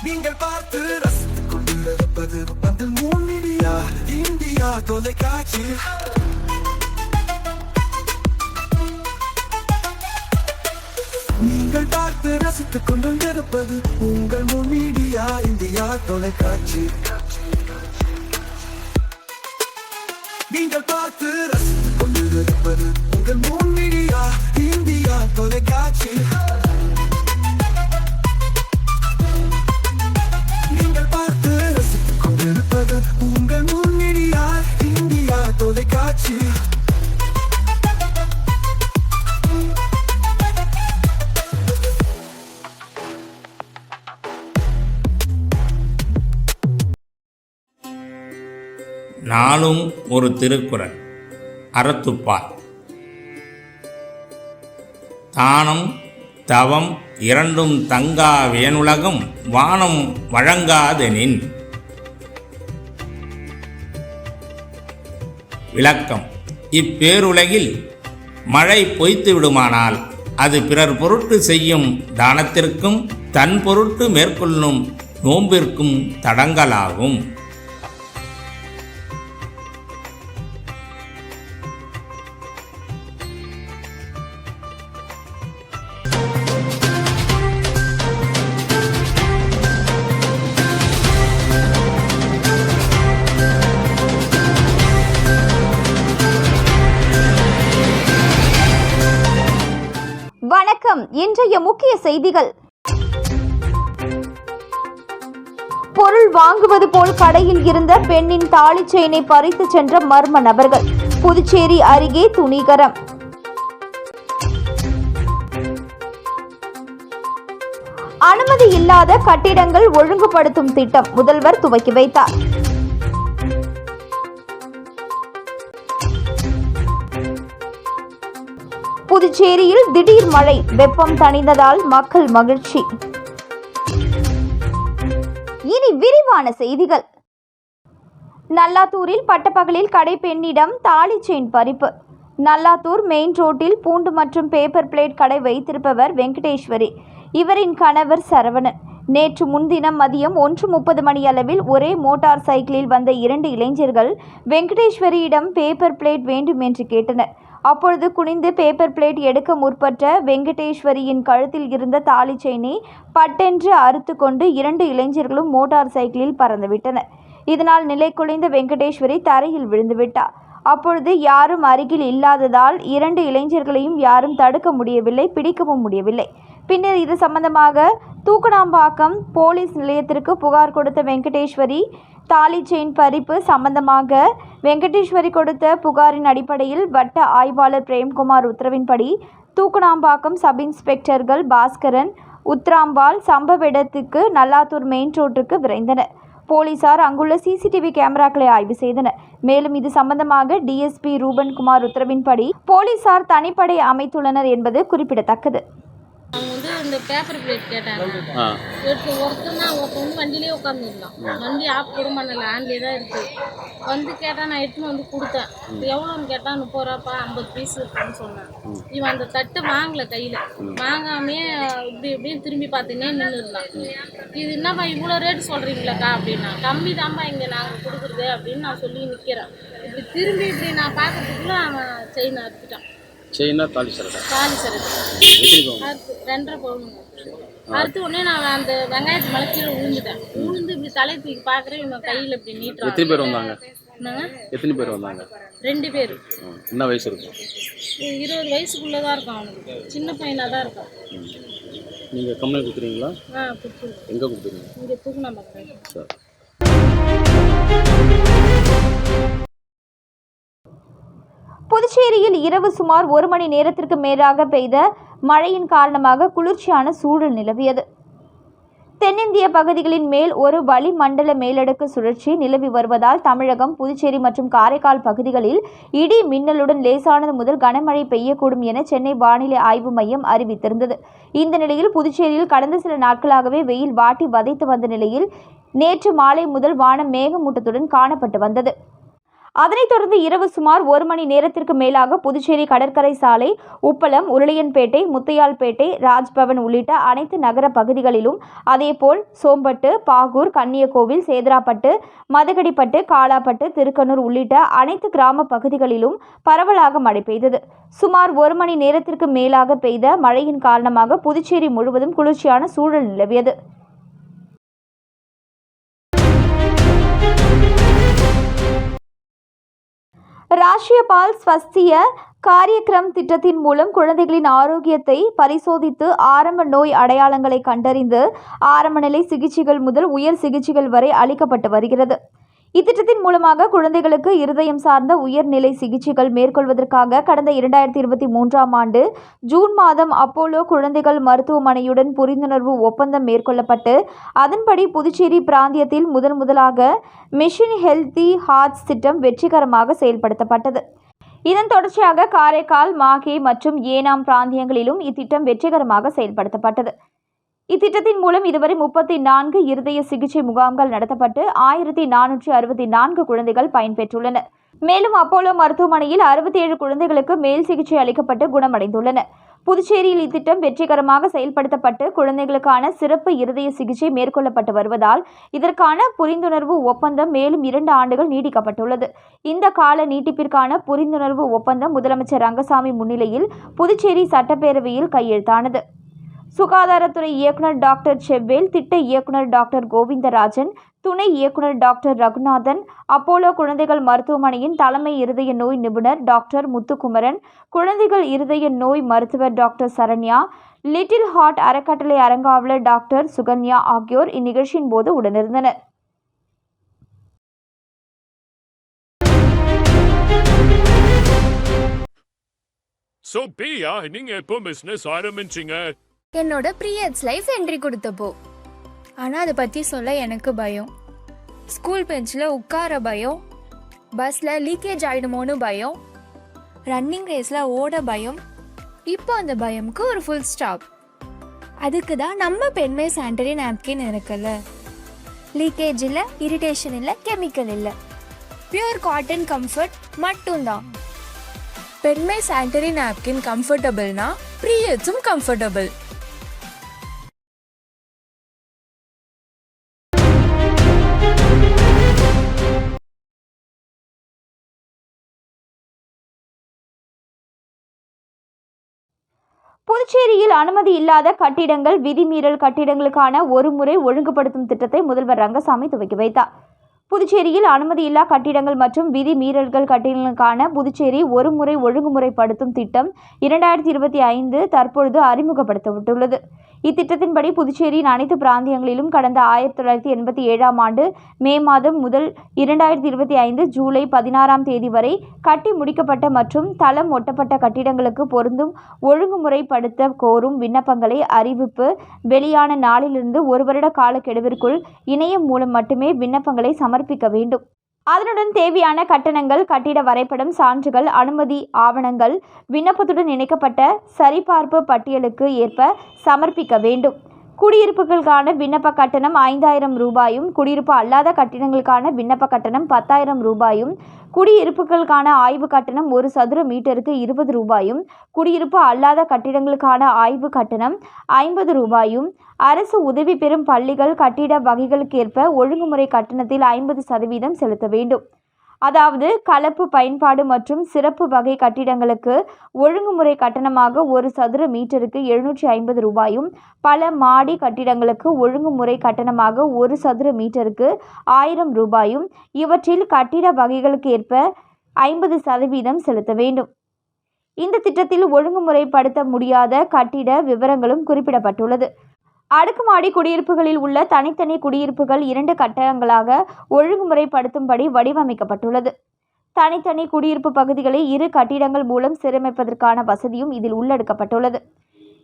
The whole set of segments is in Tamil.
நீங்கள் பார்த்து ரசித்துக் கொண்டிருப்பது பந்தல் மீடியா இந்தியா தொலைக்காட்சி. நீங்கள் பார்த்து ரசித்துக் கொண்டிருப்பது உங்கள் மீடியா இந்தியா தொலைக்காட்சி. நீங்கள் பார்த்து ரசித்துக் கொண்டிருப்பது உங்கள் மீடியா இந்தியா தொலைக்காட்சி. நீங்கள் பார்த்து ரசித்துக் கொண்டிருப்பது உங்கள் மீடியா இந்தியா தொலைக்காட்சி. நாளும் ஒரு திருக்குறள். அறத்துப்பால். தானம் தவம் இரண்டும் தங்கா வேணுலகம் வானம் வழங்காதெனின். விளக்கம். இப்பேருலகில் மழை பொய்த்து விடுமானால் அது பிறர் பொருட்டு செய்யும் தானத்திற்கும் தன் பொருட்டு மேற்கொள்ளும் நோம்பிற்கும் தடங்கலாகும். வணக்கம். இன்றைய முக்கிய செய்திகள். பொருள் வாங்குவது போல் கடையில் இருந்த பெண்ணின் தாலி செயினை பறித்து சென்ற மர்ம நபர்கள். புதுச்சேரி அருகே துணிகரம். அனுமதி இல்லாத கட்டிடங்கள் ஒழுங்குபடுத்தும் திட்டம் முதல்வர் துவக்கி வைத்தார். புதுச்சேரியில் திடீர் மழை, வெப்பம் தணிந்ததால் மக்கள் மகிழ்ச்சி. இனி விரிவான செய்திகள். நல்லாத்தூரில் பட்டப்பகலில் கடை பெண்ணிடம் தாலி செயின் பறிப்பு. நல்லாத்தூர் மெயின் ரோட்டில் பூண்டு மற்றும் பேப்பர் பிளேட் கடை வைத்திருப்பவர் வெங்கடேஸ்வரி. இவரின் கணவர் சரவணன். நேற்று முன்தினம் மதியம் 1:30 மணி அளவில் ஒரே மோட்டார் சைக்கிளில் வந்த 2 இளைஞர்கள் வெங்கடேஸ்வரியிடம் பேப்பர் பிளேட் வேண்டும் என்று கேட்டனர். அப்பொழுது குனிந்து பேப்பர் பிளேட் எடுக்க முற்பட்ட வெங்கடேஸ்வரியின் கழுத்தில் இருந்த தாலி செயினை பட்டென்று அறுத்து கொண்டு 2 இளைஞர்களும் மோட்டார் சைக்கிளில் பறந்துவிட்டனர். இதனால் நிலை குலைந்த வெங்கடேஸ்வரி தரையில் விழுந்துவிட்டார். அப்பொழுது யாரும் அருகில் இல்லாததால் 2 இளைஞர்களையும் யாரும் தடுக்க முடியவில்லை, பிடிக்கவும் முடியவில்லை. பின்னர் இது சம்பந்தமாக தூக்கணாம்பாக்கம் போலீஸ் நிலையத்திற்கு புகார் கொடுத்த வெங்கடேஸ்வரி தாலி செயின் பறிப்பு சம்பந்தமாக வெங்கடேஸ்வரி கொடுத்த புகாரின் அடிப்படையில் வட்ட ஆய்வாளர் பிரேம்குமார் உத்தரவின்படி தூக்கணாம்பாக்கம் சப் இன்ஸ்பெக்டர்கள் பாஸ்கரன், உத்ராம்பால் சம்பவ இடத்துக்கு நல்லாத்தூர் மெயின் ரோட்டுக்கு விரைந்தனர். போலீசார் அங்குள்ள சிசிடிவி கேமராக்களை ஆய்வு செய்தனர். மேலும் இது சம்பந்தமாக டிஎஸ்பி ரூபன்குமார் உத்தரவின்படி போலீசார் தனிப்படை அமைத்துள்ளனர் என்பது குறிப்பிடத்தக்கது. அவங்க இந்த பேப்பர் பிளேட் கேட்டாங்க. ஒருத்தன் வண்டியிலே உட்காந்துருந்தான். வண்டி ஆஃப் கூட பண்ணல, ஹேண்ட்லேயே தான் இருக்குது. கேட்டால் நான் எடுத்துன்னு கொடுத்தேன். எவ்வளோன்னு கேட்டால் 30 ரூபாப்பா, 50 பீஸ் இருக்குன்னு சொன்னேன். இவன் அந்த தட்டை வாங்கலை, கையில் வாங்காமே இப்படின்னு திரும்பி பார்த்துன்னே நின்று இருந்தான். இது என்னப்பா இவ்வளோ ரேட்டு சொல்கிறீங்களாக்கா அப்படின்னா, கம்மி தான்ப்பா இங்கே நாங்கள் கொடுக்குறது அப்படின்னு நான் சொல்லி நிற்கிறேன். இப்படி நான் பார்க்கறதுக்குள்ள அவன் செயின் அறுத்துட்டான். செயினா தாலி சரக்கு? தாலி சரக்கு. 2.5 பவுனுங்க. அறுத்து உடனே நான் அந்த வெங்காயத்து மேலே கீழே விழுந்துட்டேன். விழுந்து இப்படி தலை தூக்கி பார்க்குறேன், இவங்க கையில் இப்படி நீட்டுறாங்க. எத்தனை பேர் வந்தாங்க? எத்தனை பேர் வந்தாங்க? 2 பேர். என்ன வயசு இருக்கும்? 20 வயசுக்குள்ளே தான் இருக்கான். அவனுக்கு சின்ன பையனாக தான் இருக்கான். நீங்கள் கம்ப்ளைண்ட் கொடுத்துறீங்களா? கொடுத்துருங்க. எங்கே கொடுத்துருங்க? இங்கே தூக்குனாம்பாக்கம். சார். புதுச்சேரியில் இரவு சுமார் 1 மணி நேரத்திற்கு மேலாக பெய்த மழையின் காரணமாக குளிர்ச்சியான சூழல் நிலவியது. தென்னிந்திய பகுதிகளின் மேல் ஒரு வளிமண்டல மேலடுக்கு சுழற்சி நிலவி வருவதால் தமிழகம், புதுச்சேரி மற்றும் காரைக்கால் பகுதிகளில் இடி மின்னலுடன் லேசானது முதல் கனமழை பெய்யக்கூடும் என சென்னை வானிலை ஆய்வு மையம் அறிவித்திருந்தது. இந்த நிலையில் புதுச்சேரியில் கடந்த சில நாட்களாகவே வெயில் வாட்டி வதைத்து வந்த நிலையில் நேற்று மாலை முதல் வானம் மேகமூட்டத்துடன் காணப்பட்டு வந்தது. அதனைத் தொடர்ந்து இரவு சுமார் 1 மணி நேரத்திற்கு மேலாக புதுச்சேரி கடற்கரை சாலை, உப்பளம், உருளையன்பேட்டை, முத்தையால்பேட்டை, ராஜ்பவன் உள்ளிட்ட அனைத்து நகர பகுதிகளிலும், அதேபோல் சோம்பட்டு, பாகூர், கன்னியகோவில், சேதராப்பட்டு, மதகடிப்பட்டு, காலாப்பட்டு, திருக்கனூர் உள்ளிட்ட அனைத்து கிராம பகுதிகளிலும் பரவலாக மழை பெய்தது. சுமார் 1 மணி நேரத்திற்கு மேலாக பெய்த மழையின் காரணமாக புதுச்சேரி முழுவதும் குளிர்ச்சியான சூழல் நிலவியது. ராஷ்டிரிய பால் ஸ்வஸ்திய காரியக்கிரம் திட்டத்தின் மூலம் குழந்தைகளின் ஆரோக்கியத்தை பரிசோதித்து ஆரம்ப நோய் அடையாளங்களை கண்டறிந்து ஆரம்ப நிலை சிகிச்சைகள் முதல் உயர் சிகிச்சைகள் வரை அளிக்கப்பட்டு வருகிறது. இத்திட்டத்தின் மூலமாக குழந்தைகளுக்கு இருதயம் சார்ந்த உயர்நிலை சிகிச்சைகள் மேற்கொள்வதற்காக கடந்த 2023ஆம் ஆண்டு ஜூன் மாதம் அப்போலோ குழந்தைகள் மருத்துவமனையுடன் புரிந்துணர்வு ஒப்பந்தம் மேற்கொள்ளப்பட்டு அதன்படி புதுச்சேரி பிராந்தியத்தில் முதலாக மிஷன் ஹெல்தி ஹார்ட்ஸ் திட்டம் வெற்றிகரமாக செயல்படுத்தப்பட்டது. இதன் தொடர்ச்சியாக காரைக்கால், மாஹே மற்றும் ஏனாம் பிராந்தியங்களிலும் இத்திட்டம் வெற்றிகரமாக செயல்படுத்தப்பட்டது. இத்திட்டத்தின் மூலம் இதுவரை 34 இருதய சிகிச்சை முகாம்கள் நடத்தப்பட்டு 1464 குழந்தைகள் பயன்பெற்றுள்ளனர். மேலும் அப்போலோ மருத்துவமனையில் 67 குழந்தைகளுக்கு மேல் சிகிச்சை அளிக்கப்பட்டு குணமடைந்துள்ளனர். புதுச்சேரியில் இத்திட்டம் வெற்றிகரமாக செயல்படுத்தப்பட்டு குழந்தைகளுக்கான சிறப்பு இருதய சிகிச்சை மேற்கொள்ளப்பட்டு வருவதால் இதற்கான புரிந்துணர்வு ஒப்பந்தம் மேலும் 2 ஆண்டுகள் நீட்டிக்கப்பட்டுள்ளது. இந்த கால நீட்டிப்பிற்கான புரிந்துணர்வு ஒப்பந்தம் முதலமைச்சர் ரங்கசாமி முன்னிலையில் புதுச்சேரி சட்டப்பேரவையில் கையெழுத்தானது. சுகாதாரத்துறை இயக்குநர் டாக்டர் செவ்வேல், திட்ட இயக்குநர் டாக்டர் கோவிந்தராஜன், துணை இயக்குநர் டாக்டர் ரகுநாதன், அப்போலோ குழந்தைகள் மருத்துவமனையின் தலைமை இருதய நோய் நிபுணர் டாக்டர் முத்துக்குமரன், குழந்தைகள் இருதய நோய் மருத்துவர் டாக்டர் சரண்யா, லிட்டில் ஹார்ட் அறக்கட்டளை அறங்காவலர் டாக்டர் சுகன்யா ஆகியோர் இந்நிகழ்ச்சியின் போது உடனிருந்தனர். So பிரியா, நீங்க எப்போ பிசினஸ் ஆரம்பிச்சீங்க? என்னோட ப்ரீயட்ஸ் லைஃப் என்ட்ரி கொடுத்தப்போ. ஆனால் அதை பற்றி சொல்ல எனக்கு பயம். ஸ்கூல் பெஞ்சில் உட்கார பயம், பஸ்ஸில் லீக்கேஜ் ஆகிடுமோன்னு பயம், ரன்னிங் ரேஸில் ஓட பயம். இப்போ அந்த பயமுக்கு ஒரு ஃபுல் ஸ்டாப். அதுக்கு தான் நம்ம பெண்மை சானிட்டரி நாப்கின் இருக்குல்ல. லீக்கேஜ் இல்லை, இரிட்டேஷன் இல்லை, கெமிக்கல் இல்லை, பியூர் காட்டன் கம்ஃபர்ட் மட்டும்தான். பெண்மை சானிட்டரி நாப்கின் கம்ஃபர்டபுள்னா ப்ரீயட்ஸும் கம்ஃபர்டபுள். புதுச்சேரியில் அனுமதி இல்லாத கட்டிடங்கள், விதிமீறல் கட்டிடங்களுக்கான ஒருமுறை ஒழுங்குபடுத்தும் திட்டத்தை முதல்வர் ரங்கசாமி துவக்கி வைத்தார். புதுச்சேரியில் அனுமதியில்லா கட்டிடங்கள் மற்றும் விதிமீறல்கள் கட்டிடங்களுக்கான புதுச்சேரி ஒருமுறை ஒழுங்குமுறைப்படுத்தும் திட்டம் 2025 தற்பொழுது அறிமுகப்படுத்தப்பட்டுள்ளது. இத்திட்டத்தின்படி புதுச்சேரியின் அனைத்து பிராந்தியங்களிலும் கடந்த 1987ஆம் ஆண்டு மே மாதம் முதல் 2025 ஜூலை 16ஆம் தேதி வரை கட்டி முடிக்கப்பட்ட மற்றும் தளம் ஒட்டப்பட்ட கட்டிடங்களுக்கு பொருந்தும் ஒழுங்குமுறைப்படுத்த கோரும் விண்ணப்பங்களை அறிவிப்பு வெளியான நாளிலிருந்து 1 வருட காலக்கெடுவிற்குள் இணையம் மூலம் மட்டுமே விண்ணப்பங்களை சமர்ப்பிக்க வேண்டும். அதனுடன் தேவையான கட்டணங்கள், கட்டிட வரைபடம், சான்றுகள், அனுமதி ஆவணங்கள் விண்ணப்பத்துடன் இணைக்கப்பட்ட சரிபார்ப்பு பட்டியலுக்கு ஏற்ப சமர்ப்பிக்க வேண்டும். குடியிருப்புகளுக்கான விண்ணப்ப கட்டணம் 5000 ரூபாயும், குடியிருப்பு அல்லாத கட்டிடங்களுக்கான விண்ணப்ப கட்டணம் 10,000 ரூபாயும், குடியிருப்புகளுக்கான ஆய்வு கட்டணம் 1 சதுர மீட்டருக்கு 20 ரூபாயும், குடியிருப்பு அல்லாத கட்டிடங்களுக்கான ஆய்வு கட்டணம் 50 ரூபாயும், அரசு உதவி பெறும் பள்ளிகள் கட்டிட வகைகளுக்கேற்ப ஒழுங்குமுறை கட்டணத்தில் 50% செலுத்த வேண்டும். அதாவது கலப்பு பயன்பாடு மற்றும் சிறப்பு வகை கட்டிடங்களுக்கு ஒழுங்குமுறை கட்டணமாக 1 சதுர மீட்டருக்கு 750 ரூபாயும், பல மாடி கட்டிடங்களுக்கு ஒழுங்குமுறை கட்டணமாக 1 சதுர மீட்டருக்கு 1000 ரூபாயும், இவற்றில் கட்டிட வகைகளுக்கு ஏற்ப 50% செலுத்த வேண்டும். இந்த திட்டத்தில் ஒழுங்குமுறைப்படுத்த முடியாத கட்டிட விவரங்களும் குறிப்பிடப்பட்டுள்ளது. அடுக்குமாடி குடியிருப்புகளில் உள்ள தனித்தனி குடியிருப்புகள் 2 கட்டடங்களாக ஒழுங்குமுறைப்படுத்தும்படி வடிவமைக்கப்பட்டுள்ளது. தனித்தனி குடியிருப்பு பகுதிகளை 2 கட்டிடங்கள் மூலம் சீரமைப்பதற்கான வசதியும் இதில் உள்ளடக்கப்பட்டுள்ளது.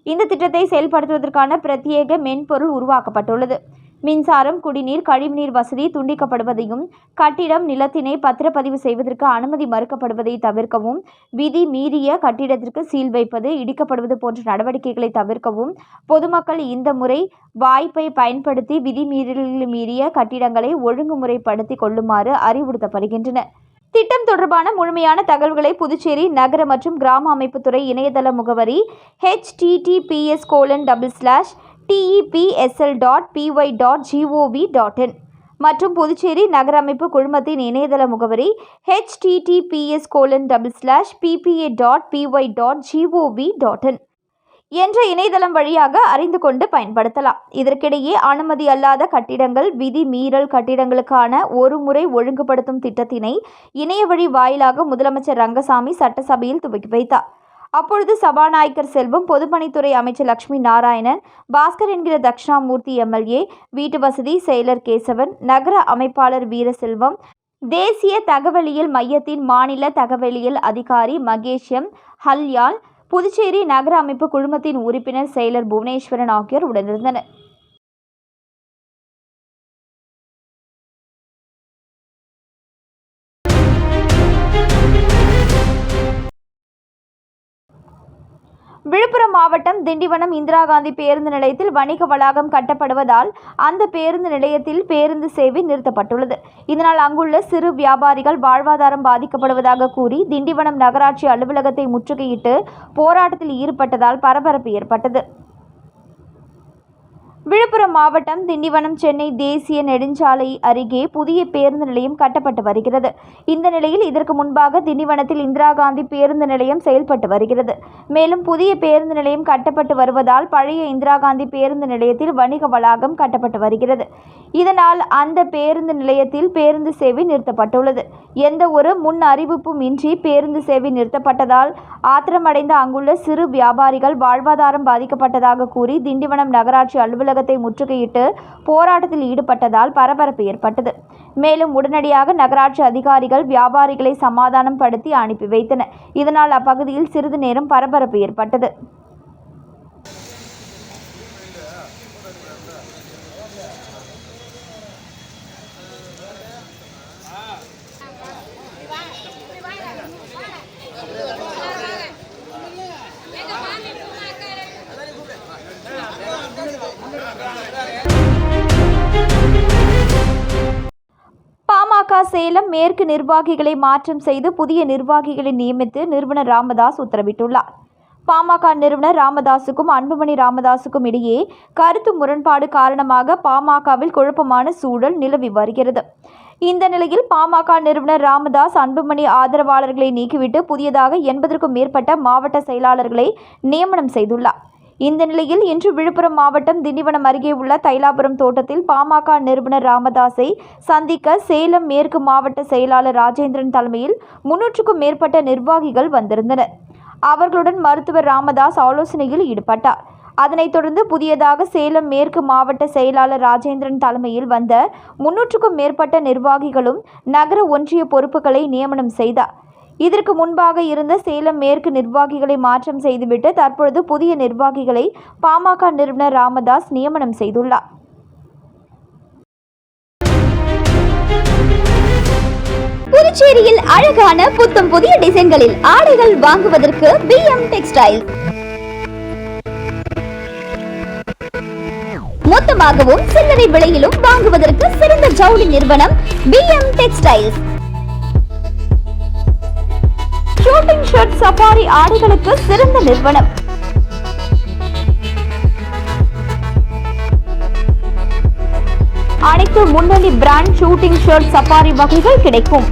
இந்த திட்டத்தை செயல்படுத்துவதற்கான பிரத்யேக மென்பொருள் உருவாக்கப்பட்டுள்ளது. மின்சாரம், குடிநீர், கழிவுநீர் வசதி துண்டிக்கப்படுவதையும், கட்டிடம் நிலத்தினை பத்திரப்பதிவு செய்வதற்கு அனுமதி மறுக்கப்படுவதை தவிர்க்கவும், விதி மீறிய கட்டிடத்திற்கு சீல் வைப்பது, இடிக்கப்படுவது போன்ற நடவடிக்கைகளை தவிர்க்கவும் பொதுமக்கள் இந்த முறை வாய்ப்பை பயன்படுத்தி விதிமீறல் மீறிய கட்டிடங்களை ஒழுங்குமுறைப்படுத்திக் கொள்ளுமாறு அறிவுறுத்தப்படுகின்றனர். திட்டம் தொடர்பான முழுமையான தகவல்களை புதுச்சேரி நகர மற்றும் கிராம அமைப்புத்துறை இணையதள முகவரி https://tepsl.py.gov.in மற்றும் புதுச்சேரி நகர அமைப்பு குழுமத்தின் இணையதள முகவரி https://ppa.py.gov.in என்ற இணையதளம் வழியாக அறிந்து கொண்டு பயன்படுத்தலாம். இதற்கிடையே அனுமதி அல்லாத கட்டிடங்கள் விதி மீறல் கட்டிடங்களுக்கான ஒருமுறை ஒழுங்குபடுத்தும் திட்டத்தினை இணைய வழி வாயிலாக முதலமைச்சர் ரங்கசாமி சட்டசபையில் துவக்கி வைத்தார். அப்பொழுது சபாநாயகர் செல்வம், பொதுப்பணித்துறை அமைச்சர் லட்சுமி நாராயணன், பாஸ்கர் என்கிற தட்சிணாமூர்த்தி எம்எல்ஏ, வீட்டு வசதி செயலர் கேசவன், நகர அமைப்பாளர் வீரசெல்வம், தேசிய தகவலியல் மையத்தின் மாநில தகவலியல் அதிகாரி மகேஷ் ஹல்யால், புதுச்சேரி நகர அமைப்பு குழுமத்தின் உறுப்பினர் செயலர் புவனேஸ்வரன் ஆகியோர் உடனிருந்தனர். விழுப்புரம் மாவட்டம் திண்டிவனம் இந்திரா காந்தி பேருந்து நிலையத்தில் வணிக வளாகம் கட்டப்படுவதால் அந்த பேருந்து நிலையத்தில் பேருந்து சேவை நிறுத்தப்பட்டுள்ளது. இதனால் அங்குள்ள சிறு வியாபாரிகள் வாழ்வாதாரம் பாதிக்கப்படுவதாக கூறி திண்டிவனம் நகராட்சி அலுவலகத்தை முற்றுகையிட்டு போராட்டத்தில் ஈடுபட்டதால் பரபரப்பு ஏற்பட்டது. விழுப்புரம் மாவட்டம் திண்டிவனம் சென்னை தேசிய நெடுஞ்சாலை அருகே புதிய பேருந்து நிலையம் கட்டப்பட்டு வருகிறது. இந்த நிலையில் இதற்கு முன்பாக திண்டிவனத்தில் இந்திரா காந்தி பேருந்து நிலையம் செயல்பட்டு வருகிறது. மேலும் புதிய பேருந்து நிலையம் கட்டப்பட்டு வருவதால் பழைய இந்திரா காந்தி பேருந்து நிலையத்தில் வணிக வளாகம் கட்டப்பட்டு வருகிறது. இதனால் அந்த பேருந்து நிலையத்தில் பேருந்து சேவை நிறுத்தப்பட்டுள்ளது. எந்த ஒரு முன் அறிவிப்பும் இன்றி பேருந்து சேவை நிறுத்தப்பட்டதால் ஆத்திரமடைந்த அங்குள்ள சிறு வியாபாரிகள் வாழ்வாதாரம் பாதிக்கப்பட்டதாக கூறி திண்டிவனம் நகராட்சி அலுவலகத்தை முற்றுகையிட்டு போராட்டத்தில் ஈடுபட்டதால் பரபரப்பு ஏற்பட்டது. மேலும் உடனடியாக நகராட்சி அதிகாரிகள் வியாபாரிகளை சமாதானம் படுத்தி அனுப்பி வைத்தனர். இதனால் அப்பகுதியில் சிறிது நேரம் பரபரப்பு ஏற்பட்டது. பாமக சேலம் மேற்கு நிர்வாகிகளை மாற்றம் செய்து புதிய நிர்வாகிகளை நியமித்து நிறுவனர் ராமதாஸ் உத்தரவிட்டுள்ளார். பாமக நிறுவனர் ராமதாசுக்கும் அன்புமணி ராமதாசுக்கும் இடையே கருத்து முரண்பாடு காரணமாக பாமகவில் குழப்பமான சூழல் நிலவி வருகிறது. இந்த நிலையில் பாமக நிறுவனர் ராமதாஸ் அன்புமணி ஆதரவாளர்களை நீக்கிவிட்டு புதியதாக 80க்கும் மேற்பட்ட மாவட்ட செயலாளர்களை நியமனம் செய்துள்ளார். இந்த நிலையில் இன்று விழுப்புரம் மாவட்டம் திண்டிவனம் அருகே உள்ள தைலாபுரம் தோட்டத்தில் பாமக நிறுவனர் ராமதாஸை சந்திக்க சேலம் மேற்கு மாவட்ட செயலாளர் ராஜேந்திரன் தலைமையில் 300க்கும் மேற்பட்ட நிர்வாகிகள் வந்திருந்தனர். அவர்களுடன் மருத்துவர் ராமதாஸ் ஆலோசனையில் ஈடுபட்டார். அதனைத் தொடர்ந்து புதியதாக சேலம் மேற்கு மாவட்ட செயலாளர் ராஜேந்திரன் தலைமையில் வந்த 300க்கும் மேற்பட்ட நிர்வாகிகளும் நகர ஒன்றிய பொறுப்புகளை நியமனம் செய்தார். இதற்கு முன்பாக இருந்த சேலம் மேற்கு நிர்வாகிகளை மாற்றம் செய்துவிட்டு தற்பொழுது புதிய நிர்வாகிகளை பாமக நிறுவனர் ராமதாஸ் நியமனம் செய்துள்ளார். புதுச்சேரியில் அழகான புத்தம் புதிய டிசைன்களில் ஆடைகள் வாங்குவதற்கு BM டெக்ஸ்டைல். மொத்தமாகவும் சில்லறை விலையிலும் வாங்குவதற்கு சிறந்த ஜவுளி நிறுவனம் BM textiles. Shooting shirt safari ஆடைகளுக்கு சிறந்த நிறுவனம். அனைத்து முன்னணி பிராண்ட் ஷூட்டிங் ஷர்ட் சஃபாரி வகைகள் கிடைக்கும்.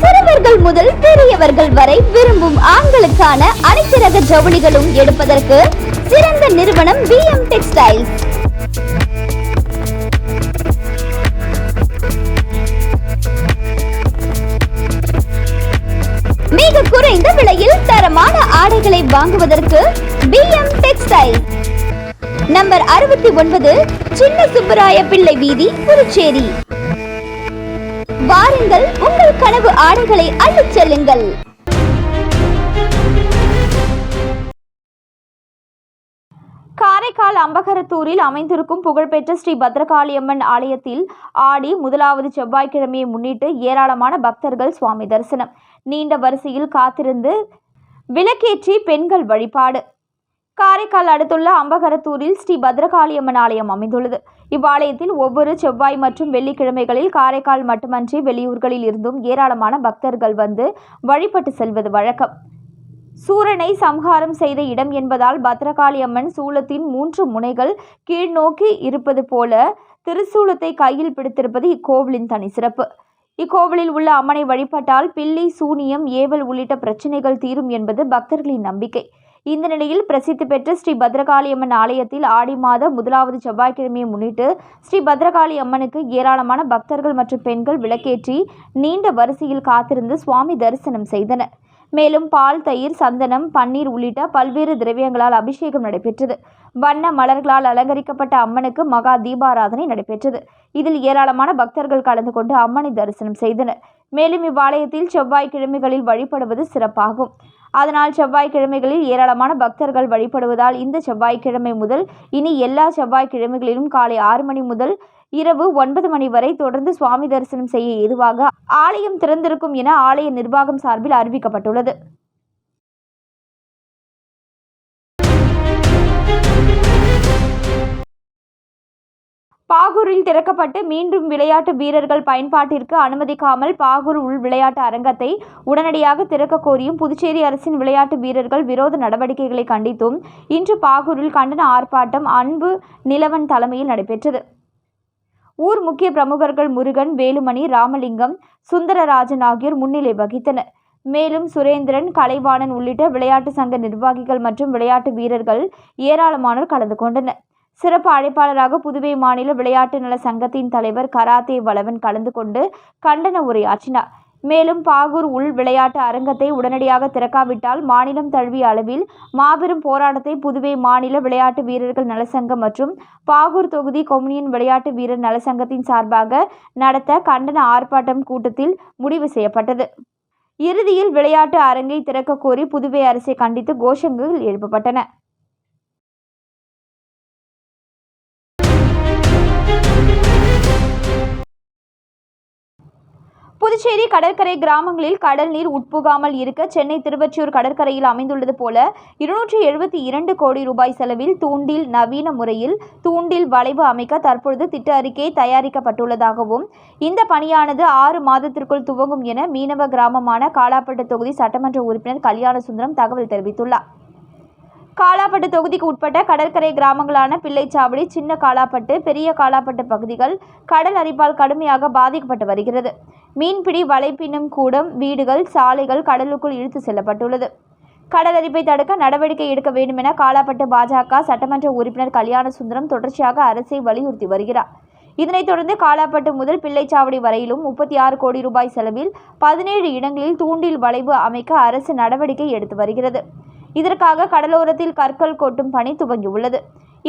சிறுவர்கள் முதல் பெரியவர்கள் வரை விரும்பும் ஆண்களுக்கான அனைத்து ரக ஜவுளிகளும் எடுப்பதற்கு சிறந்த நிறுவனம் BM டெக்ஸ்டைல்ஸ். மிக குறைந்த விலையில் தரமான ஆடைகளை வாங்குவதற்கு BM டெக்ஸ்டைல்ஸ். நம்பர் 69, சின்ன சுப்பராய பிள்ளை வீதி, புதுச்சேரி. வாருங்கள், உங்கள் கனவு ஆடைகளை அள்ளிச் செல்லுங்கள். காரைக்கால் அம்பகரத்தூரில் அமைந்திருக்கும் புகழ்பெற்ற ஸ்ரீ பத்ரகாளியம்மன் ஆலயத்தில் ஆடி முதலாவது செவ்வாய்க்கிழமையை முன்னிட்டு ஏராளமான பக்தர்கள் சுவாமி தரிசனம். நீண்ட வரிசையில் காத்திருந்து விளக்கேற்றி பெண்கள் வழிபாடு. காரைக்கால் அடுத்துள்ள அம்பகரத்தூரில் ஸ்ரீ பத்ரகாளியம்மன் ஆலயம் அமைந்துள்ளது. இவ்வாலயத்தில் ஒவ்வொரு செவ்வாய் மற்றும் வெள்ளிக்கிழமைகளில் காரைக்கால் மட்டுமன்றி வெளியூர்களில் இருந்தும் ஏராளமான பக்தர்கள் வந்து வழிபட்டு செல்வது வழக்கம். சூரனை சம்ஹாரம் செய்த இடம் என்பதால் பத்ரகாளியம்மன் சூலத்தின் 3 முனைகள் கீழ்நோக்கி இருப்பது போல திருசூலத்தை கையில் பிடித்திருப்பது இக்கோவிலின் தனி சிறப்பு. இக்கோவிலில் உள்ள அம்மனை வழிபட்டால் பில்லி, சூனியம், ஏவல் உள்ளிட்ட பிரச்சனைகள் தீரும் என்பது பக்தர்களின் நம்பிக்கை. இந்த நிலையில் பிரசித்தி பெற்ற ஸ்ரீ பத்ரகாளியம்மன் ஆலயத்தில் ஆடி மாத 1வது செவ்வாய்க்கிழமையை முன்னிட்டு ஸ்ரீ பத்ரகாளி அம்மனுக்கு ஏராளமான பக்தர்கள் மற்றும் பெண்கள் விளக்கேற்றி நீண்ட வரிசையில் காத்திருந்து சுவாமி தரிசனம் செய்தனர். மேலும் பால், தயிர், சந்தனம், பன்னீர் உள்ளிட்ட பல்வேறு திரவியங்களால் அபிஷேகம் நடைபெற்றது. வண்ண மலர்களால் அலங்கரிக்கப்பட்ட அம்மனுக்கு மகா தீபாராதனை நடைபெற்றது. இதில் ஏராளமான பக்தர்கள் கலந்து கொண்டு அம்மனை தரிசனம் செய்தனர். மேலும் இவ்வாலயத்தில் செவ்வாய்க்கிழமைகளில் வழிபடுவது சிறப்பாகும். அதனால் செவ்வாய்க்கிழமைகளில் ஏராளமான பக்தர்கள் வழிபடுவதால் இந்த செவ்வாய்க்கிழமை முதல் இனி எல்லா செவ்வாய்க்கிழமைகளிலும் காலை 6 மணி முதல் இரவு 9 மணி வரை தொடர்ந்து சுவாமி தரிசனம் செய்ய ஏதுவாக ஆலயம் திறந்திருக்கும் என ஆலய நிர்வாகம் சார்பில் அறிவிக்கப்பட்டுள்ளது. பாகூரில் திறக்கப்பட்டு மீண்டும் விளையாட்டு வீரர்கள் பயன்பாட்டிற்கு அனுமதிக்காமல் பாகூர் உள் விளையாட்டு அரங்கத்தை உடனடியாக திறக்க கோரியும் புதுச்சேரி அரசின் விளையாட்டு வீரர்கள் விரோத நடவடிக்கைகளை கண்டித்தும் இன்று பாகூரில் கண்டன ஆர்ப்பாட்டம் அன்பு நிலவன் தலைமையில் நடைபெற்றது. ஊர் முக்கிய பிரமுகர்கள் முருகன், வேலுமணி, ராமலிங்கம், சுந்தரராஜன் ஆகியோர் முன்னிலை வகித்தனர். மேலும் சுரேந்திரன், கலைவாணன் உள்ளிட்ட விளையாட்டு சங்க நிர்வாகிகள் மற்றும் விளையாட்டு வீரர்கள் ஏராளமானோர் கலந்து கொண்டனர். சிறப்பு அழைப்பாளராக புதுவை மாநில விளையாட்டு நல சங்கத்தின் தலைவர் கராத்தே வளவன் கலந்து கொண்டு கண்டன உரையாற்றினார். மேலும் பாகூர் உள் விளையாட்டு அரங்கத்தை உடனடியாக திறக்காவிட்டால் மாநிலம் தழுவிய அளவில் மாபெரும் போராட்டத்தை புதுவை மாநில விளையாட்டு வீரர்கள் நலசங்கம் மற்றும் பாகூர் தொகுதி கொம்யூனியன் விளையாட்டு வீரர் நலசங்கத்தின் சார்பாக நடத்த கண்டன ஆர்ப்பாட்டம் கூட்டத்தில் முடிவு செய்யப்பட்டது. இறுதியில் விளையாட்டு அரங்கை திறக்க கோரி புதுவை அரசை கண்டித்து கோஷங்கள் எழுப்பப்பட்டன. புதுச்சேரி கடற்கரை கிராமங்களில் கடல் நீர் உட்புகாமல் இருக்க சென்னை திருவொற்றியூர் கடற்கரையில் அமைந்துள்ளது போல 272 கோடி ரூபாய் செலவில் தூண்டில் நவீன முறையில் தூண்டில் வளைவு அமைக்க தற்பொழுது திட்ட அறிக்கை தயாரிக்கப்பட்டுள்ளதாகவும் இந்த பணியானது 6 மாதத்திற்குள் துவங்கும் என மீனவ கிராமமான காலாப்பட்டு தொகுதி சட்டமன்ற உறுப்பினர் கல்யாணசுந்தரம் தகவல் தெரிவித்துள்ளார். காலாப்பட்டு தொகுதிக்கு உட்பட்ட கடற்கரை கிராமங்களான பிள்ளைச்சாவடி, சின்ன காலாப்பட்டு, பெரிய காலாப்பட்டு பகுதிகள் கடல் அரிப்பால் கடுமையாக பாதிக்கப்பட்டு வருகிறது. மீன்பிடி, வலைப்பின்னும் கூடம், வீடுகள், சாலைகள் கடலுக்குள் இழுத்து செல்லப்பட்டுள்ளது. கடல் அரிப்பை தடுக்க நடவடிக்கை எடுக்க வேண்டும் என காலாப்பட்டு பாஜக சட்டமன்ற உறுப்பினர் கல்யாணசுந்தரம் தொடர்ச்சியாக அரசை வலியுறுத்தி வருகிறார். இதனைத் தொடர்ந்து காலாப்பட்டு முதல் பிள்ளைச்சாவடி வரையிலும் 36 கோடி ரூபாய் செலவில் 17 இடங்களில் தூண்டில் வளைவு அமைக்க அரசு நடவடிக்கை எடுத்து வருகிறது. இதற்காக கடலோரத்தில் கற்கள் கொட்டும் பணி துவங்கியுள்ளது.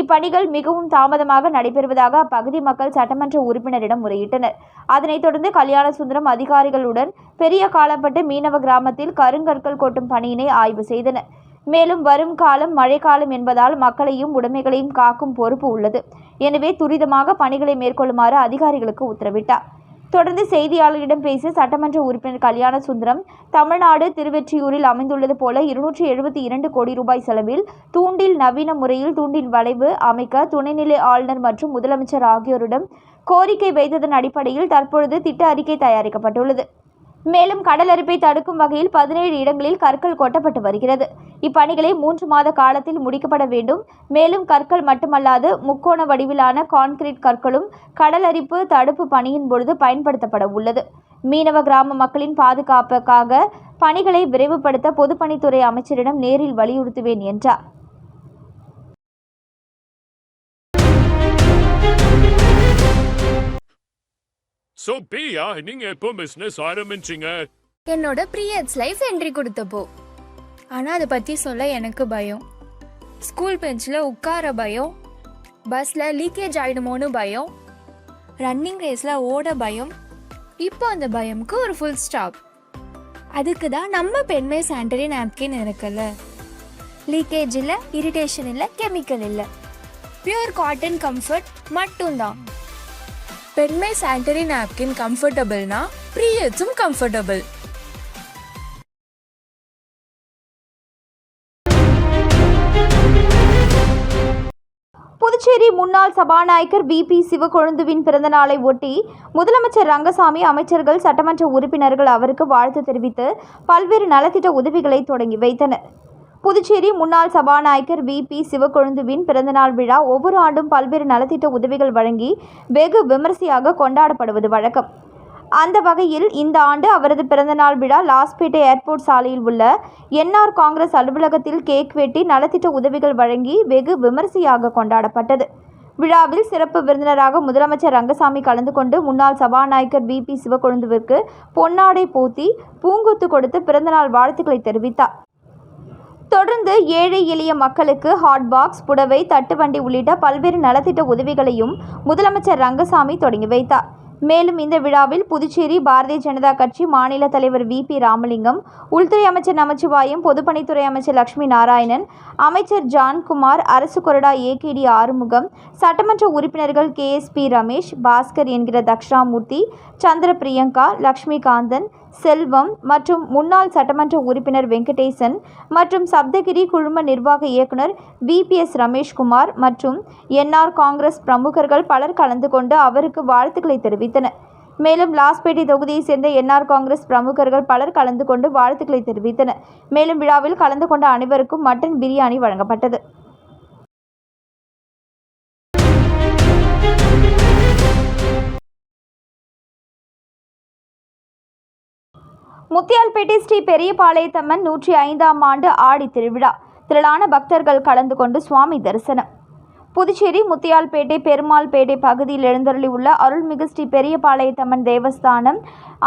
இப்பணிகள் மிகவும் தாமதமாக நடைபெறுவதாக அப்பகுதி மக்கள் சட்டமன்ற உறுப்பினரிடம் முறையிட்டனர். அதனைத் தொடர்ந்து கல்யாணசுந்தரம் அதிகாரிகளுடன் பெரிய காலாப்பட்டு மீனவ கிராமத்தில் கருங்கற்கள் கொட்டும் பணியினை ஆய்வு செய்தனர். மேலும் வரும் காலம் மழைக்காலம் என்பதால் மக்களையும் உடைமைகளையும் காக்கும் பொறுப்பு உள்ளது. எனவே துரிதமாக பணிகளை மேற்கொள்ளுமாறு அதிகாரிகளுக்கு உத்தரவிட்டார். தொடர்ந்து செய்தியாளர்களிடம் பேசிய சட்டமன்ற உறுப்பினர் கல்யாணசுந்தரம், தமிழ்நாடு திருவொற்றியூரில் அமைந்துள்ளது போல 272 கோடி ரூபாய் செலவில் தூண்டில் நவீன முறையில் தூண்டில் வளைவு அமைக்க துணைநிலை ஆளுநர் மற்றும் முதலமைச்சர் ஆகியோரிடம் கோரிக்கை வைத்ததன் அடிப்படையில் தற்பொழுது திட்ட அறிக்கை தயாரிக்கப்பட்டுள்ளது. மேலும் கடல் அரிப்பை தடுக்கும் வகையில் 17 இடங்களில் கற்கள் கொட்டப்பட்டு வருகிறது. இப்பணிகளை 3 மாத காலத்தில் முடிக்கப்பட வேண்டும். மேலும் கற்கள் மட்டுமல்லாது முக்கோண வடிவிலான கான்கிரீட் கற்களும் கடல் அரிப்பு தடுப்பு பணியின் பொழுது பயன்படுத்தப்பட உள்ளது. மீனவ கிராம மக்களின் பாதுகாப்புக்காக பணிகளை விரைவுபடுத்த பொதுப்பணித்துறை அமைச்சரிடம் நேரில் வலியுறுத்துவேன் என்றார். So பிரியா, நீங்க எப்போ பிசினஸ் ஆரம்பிச்சீங்க? என்னோட பீரியட்ஸ் லைஃப் என்ட்ரி கொடுத்தப்போ. ஆனால் அதை பற்றி சொல்ல எனக்கு பயம். ஸ்கூல் பெஞ்சில் உட்கார பயம், பஸ்ஸில் லீக்கேஜ் ஆகிடுமோன்னு பயம், ரன்னிங் ரேஸில் ஓட பயம். இப்போ அந்த பயமுக்கு ஒரு ஃபுல் ஸ்டாப். அதுக்கு தான் நம்ம பெண்மை சானிட்டரி நாப்கின் இருக்குல்ல. லீக்கேஜ் இல்லை, இரிட்டேஷன் இல்லை, கெமிக்கல் இல்லை, பியூர் காட்டன் கம்ஃபர்ட் மட்டும்தான். பெண்மை சானிட்டரி நாப்கின் கம்ஃபர்டபுள்னா பீரியட்ஸும் கம்ஃபர்டபுள். புதுச்சேரி முன்னாள் சபாநாயகர் VP சிவக்கொழுந்துவின் பிறந்தநாளை ஒட்டி முதலமைச்சர் ரங்கசாமி, அமைச்சர்கள், சட்டமன்ற உறுப்பினர்கள் அவருக்கு வாழ்த்து தெரிவித்து பல்வேறு நலத்திட்ட உதவிகளை தொடங்கி வைத்தனர். புதுச்சேரி முன்னாள் சபாநாயகர் VP சிவக்கொழுந்துவின் பிறந்தநாள் விழா ஒவ்வொரு ஆண்டும் பல்வேறு நலத்திட்ட உதவிகள் வழங்கி வெகு விமரிசையாக கொண்டாடப்படுவது வழக்கம். அந்த வகையில் இந்த ஆண்டு அவரது பிறந்தநாள் விழா லாஸ்பேட்டை ஏர்போர்ட் சாலையில் உள்ள NR காங்கிரஸ் அலுவலகத்தில் கேக் வெட்டி நலத்திட்ட உதவிகள் வழங்கி வெகு விமரிசையாக கொண்டாடப்பட்டது. விழாவில் சிறப்பு விருந்தினராக முதலமைச்சர் ரங்கசாமி கலந்து கொண்டு முன்னாள் சபாநாயகர் VP சிவக்கொழுந்துவிற்கு பொன்னாடை போத்தி பூங்கொத்து கொடுத்து பிறந்தநாள் வாழ்த்துக்களை தெரிவித்தார். தொடர்ந்து ஏழை எளிய மக்களுக்கு ஹாட் பாக்ஸ், புடவை, தட்டுவண்டி உள்ளிட்ட பல்வேறு நலத்திட்ட உதவிகளையும் முதலமைச்சர் ரங்கசாமி தொடங்கி வைத்தார். மேலும் இந்த விழாவில் புதுச்சேரி பாரதிய ஜனதா கட்சி மாநில தலைவர் VP ராமலிங்கம், உள்துறை அமைச்சர் நமச்சிவாயம், பொதுப்பணித்துறை அமைச்சர் லட்சுமி நாராயணன், அமைச்சர் ஜான்குமார், அரசு கொறடா AKD ஆறுமுகம், சட்டமன்ற உறுப்பினர்கள் KSP ரமேஷ், பாஸ்கர் என்கிற தக்ஷணாமூர்த்தி, சந்திர பிரியங்கா, லட்சுமிகாந்தன், செல்வம் மற்றும் முன்னாள் சட்டமன்ற உறுப்பினர் வெங்கடேசன் மற்றும் சப்தகிரி குழும நிர்வாக இயக்குனர் VPS ரமேஷ்குமார் மற்றும் NR காங்கிரஸ் பிரமுகர்கள் பலர் கலந்து கொண்டு அவருக்கு வாழ்த்துக்களை தெரிவித்தனர். மேலும் லாஸ்பேட்டை தொகுதியை சேர்ந்த NR காங்கிரஸ் பிரமுகர்கள் பலர் கலந்து கொண்டு வாழ்த்துக்களை தெரிவித்தனர். மேலும் விழாவில் கலந்து கொண்ட அனைவருக்கும் மட்டன் பிரியாணி வழங்கப்பட்டது. முத்தியால்பேட்டை ஸ்ரீ பெரியபாளையத்தம்மன் 105ஆம் ஆண்டு ஆடி திருவிழா. திரளான பக்தர்கள் கலந்து கொண்டு சுவாமி தரிசனம். புதுச்சேரி முத்தியால்பேட்டை பெருமாள்பேட்டை பகுதியில் எழுந்தருளியுள்ள அருள்மிகு ஸ்ரீ பெரியபாளையத்தம்மன் தேவஸ்தானம்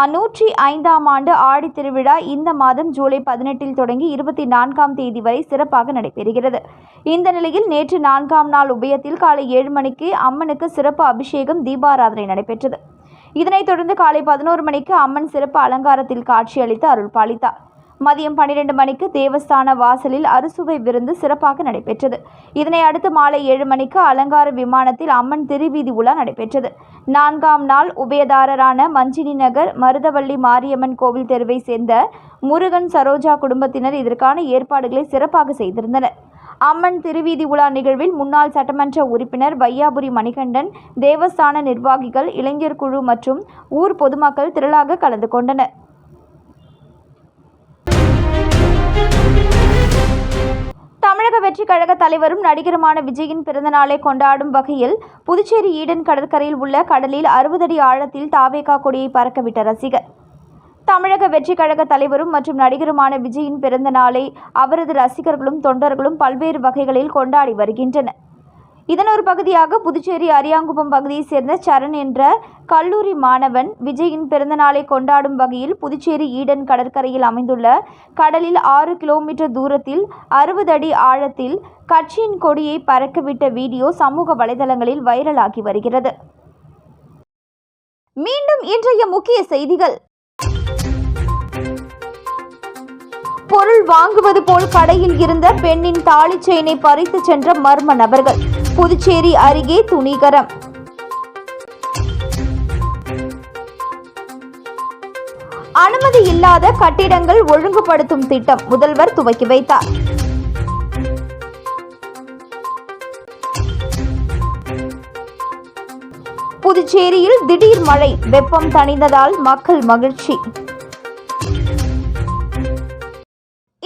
105ஆம் ஆண்டு ஆடி திருவிழா இந்த மாதம் ஜூலை 18 தொடங்கி 24ஆம் தேதி வரை சிறப்பாக நடைபெறுகிறது. இந்த நிலையில் நேற்று 4ஆம் நாள் உபயத்தில் காலை 7 மணிக்கு அம்மனுக்கு சிறப்பு அபிஷேகம், தீபாராதனை நடைபெற்றது. இதனைத் தொடர்ந்து காலை 11 மணிக்கு அம்மன் சிறப்பு அலங்காரத்தில் காட்சியளித்து அருள் பாலித்தார். மதியம் 12 மணிக்கு தேவஸ்தான வாசலில் அறுசுவை விருந்து சிறப்பாக நடைபெற்றது. இதனை அடுத்து மாலை 7 மணிக்கு அலங்கார விமானத்தில் அம்மன் திருவீதி உலா நடைபெற்றது. 4ஆம் நாள் உபயதாரரான மஞ்சினி நகர் மருதவள்ளி மாரியம்மன் கோவில் தெருவை சேர்ந்த முருகன், சரோஜா குடும்பத்தினர் இதற்கான ஏற்பாடுகளை சிறப்பாக செய்திருந்தனர். அம்மன் திருவீதி உலா நிகழ்வில் முன்னாள் சட்டமன்ற உறுப்பினர் வையாபுரி மணிகண்டன், தேவஸ்தான நிர்வாகிகள், இளைஞர் குழு மற்றும் ஊர் பொதுமக்கள் திரளாக கலந்து கொண்டனர். தமிழக வெற்றி கழக தலைவரும் நடிகருமான விஜயின் பிறந்தநாளை கொண்டாடும் வகையில் புதுச்சேரி ஈடன் கடற்கரையில் உள்ள கடலில் 60 அடி ஆழத்தில் தாவேகா கொடியை பறக்கவிட்ட ரசிகர். தமிழக வெற்றி கழக தலைவரும் மற்றும் நடிகருமான விஜயின் பிறந்த நாளை அவரது ரசிகர்களும் தொண்டர்களும் பல்வேறு வகைகளில் கொண்டாடி வருகின்றனர். இதன் ஒரு பகுதியாக புதுச்சேரி அரியாங்குப்பம் பகுதியைச் சேர்ந்த சரண் என்ற கல்லூரி மாணவன் விஜயின் பிறந்த நாளை கொண்டாடும் வகையில் புதுச்சேரி ஈடன் கடற்கரையில் அமைந்துள்ள கடலில் 6 கிலோமீட்டர் தூரத்தில் 60 அடி ஆழத்தில் கட்சியின் கொடியை பறக்கவிட்ட வீடியோ சமூக வலைதளங்களில் வைரலாகி வருகிறது. மீண்டும் இன்றைய முக்கிய செய்திகள். பொருள் வாங்குவது போல் கடையில் இருந்த பெண்ணின் தாலி செயினை பறித்து சென்ற மர்ம நபர்கள். புதுச்சேரி அருகே துணிகரம். அனுமதி இல்லாத கட்டிடங்கள் ஒழுங்குபடுத்தும் திட்டம் முதல்வர் துவக்கி வைத்தார். புதுச்சேரியில் திடீர் மழை, வெப்பம் தணிந்ததால் மக்கள் மகிழ்ச்சி.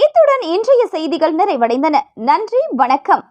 இத்துடன் இன்றைய செய்திகள் நிறைவடைந்தன. நன்றி, வணக்கம்.